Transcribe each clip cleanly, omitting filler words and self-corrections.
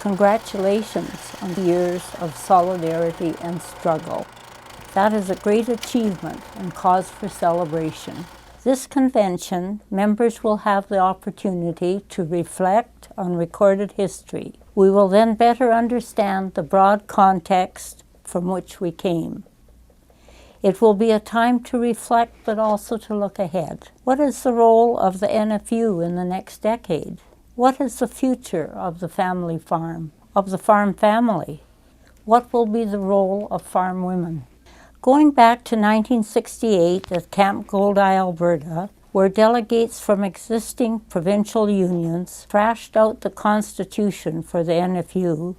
Congratulations on the years of solidarity and struggle. That is a great achievement and cause for celebration. This convention, members will have the opportunity to reflect on recorded history. We will then better understand the broad context from which we came. It will be a time to reflect, but also to look ahead. What is the role of the NFU in the next decade? What is the future of the family farm, of the farm family? What will be the role of farm women? Going back to 1968 at Camp Goldeye, Alberta, where delegates from existing provincial unions thrashed out the Constitution for the NFU,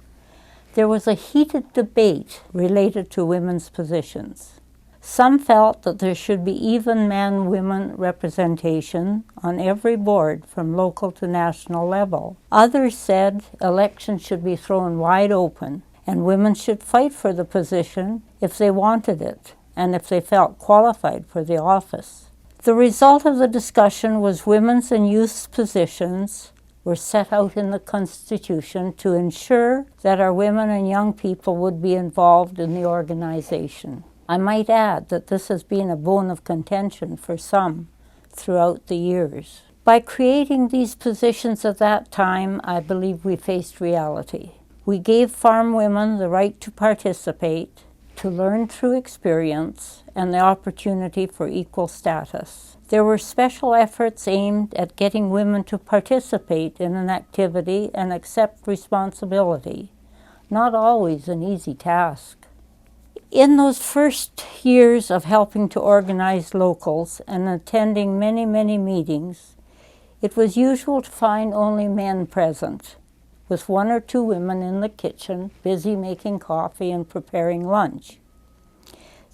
there was a heated debate related to women's positions. Some felt that there should be even man-women representation on every board from local to national level. Others said elections should be thrown wide open and women should fight for the position if they wanted it and if they felt qualified for the office. The result of the discussion was women's and youth's positions were set out in the Constitution to ensure that our women and young people would be involved in the organization. I might add that this has been a bone of contention for some throughout the years. By creating these positions at that time, I believe we faced reality. We gave farm women the right to participate, to learn through experience, and the opportunity for equal status. There were special efforts aimed at getting women to participate in an activity and accept responsibility. Not always an easy task. In those first years of helping to organize locals and attending many, many meetings, it was usual to find only men present, with one or two women in the kitchen busy making coffee and preparing lunch.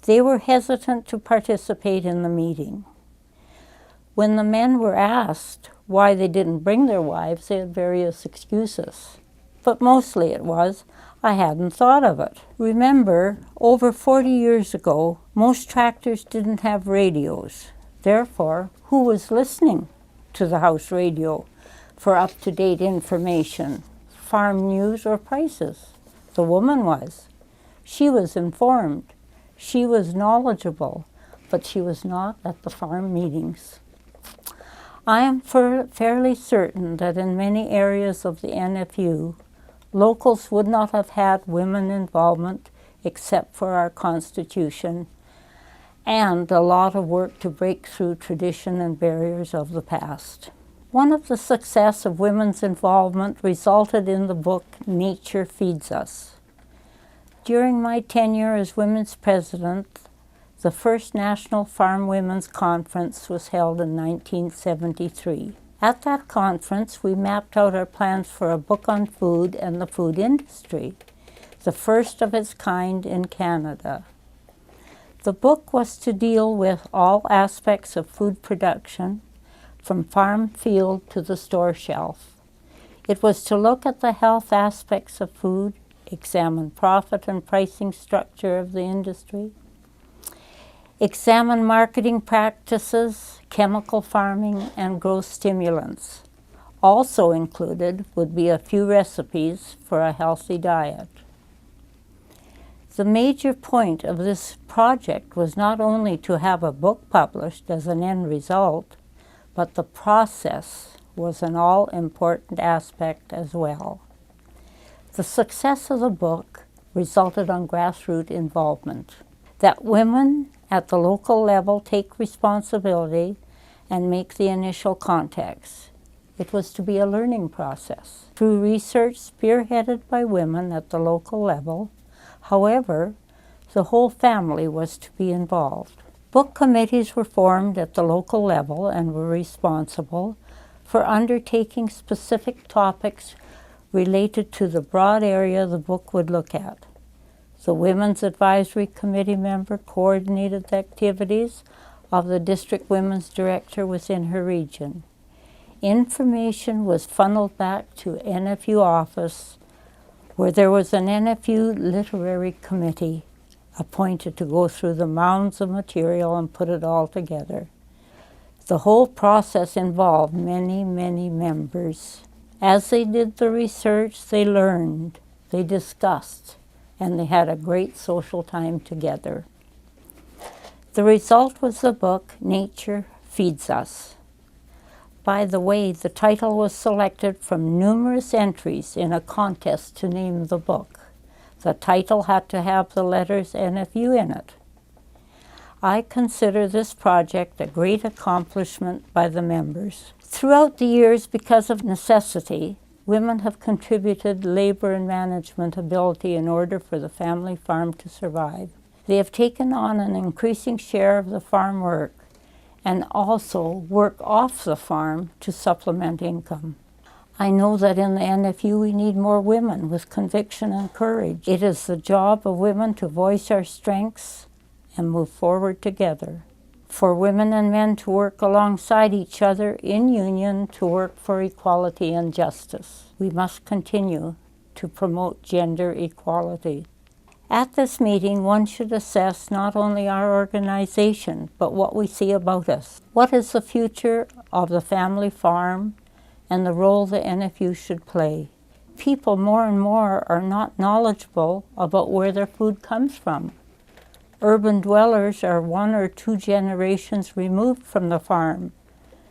They were hesitant to participate in the meeting. When the men were asked why they didn't bring their wives, they had various excuses. But mostly it was, I hadn't thought of it. Remember, over 40 years ago, most tractors didn't have radios. Therefore, who was listening to the house radio for up-to-date information, farm news or prices? The woman was. She was informed. She was knowledgeable, but she was not at the farm meetings. I am fairly certain that in many areas of the NFU, locals would not have had women involvement except for our Constitution and a lot of work to break through tradition and barriers of the past. One of the success of women's involvement resulted in the book Nature Feeds Us. During my tenure as women's president, the first National Farm Women's Conference was held in 1973. At that conference, we mapped out our plans for a book on food and the food industry, the first of its kind in Canada. The book was to deal with all aspects of food production, from farm field to the store shelf. It was to look at the health aspects of food, examine profit and pricing structure of the industry, examine marketing practices, chemical farming, and growth stimulants. Also included would be a few recipes for a healthy diet. The major point of this project was not only to have a book published as an end result, but the process was an all-important aspect as well. The success of the book resulted on grassroots involvement, that women at the local level take responsibility and make the initial contacts. It was to be a learning process through research spearheaded by women at the local level. However, the whole family was to be involved. Book committees were formed at the local level and were responsible for undertaking specific topics related to the broad area the book would look at. The Women's Advisory Committee member coordinated the activities of the district women's director within her region. Information was funneled back to NFU office, where there was an NFU literary committee appointed to go through the mounds of material and put it all together. The whole process involved many, many members As they did the research, they learned, they discussed, and they had a great social time together. The result was the book, Nature Feeds Us. By the way, the title was selected from numerous entries in a contest to name the book. The title had to have the letters NFU in it. I consider this project a great accomplishment by the members. Throughout the years, because of necessity, women have contributed labor and management ability in order for the family farm to survive. They have taken on an increasing share of the farm work and also work off the farm to supplement income. I know that in the NFU we need more women with conviction and courage. It is the job of women to voice our strengths and move forward together. For women and men to work alongside each other in union to work for equality and justice. We must continue to promote gender equality. At this meeting, one should assess not only our organization, but what we see about us. What is the future of the family farm and the role the NFU should play? People more and more are not knowledgeable about where their food comes from. Urban dwellers are 1 or 2 generations removed from the farm,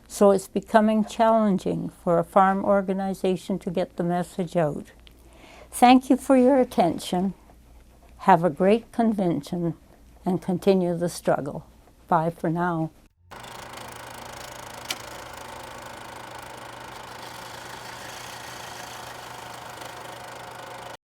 so it's becoming challenging for a farm organization to get the message out. Thank you for your attention. Have a great convention and continue the struggle. Bye for now.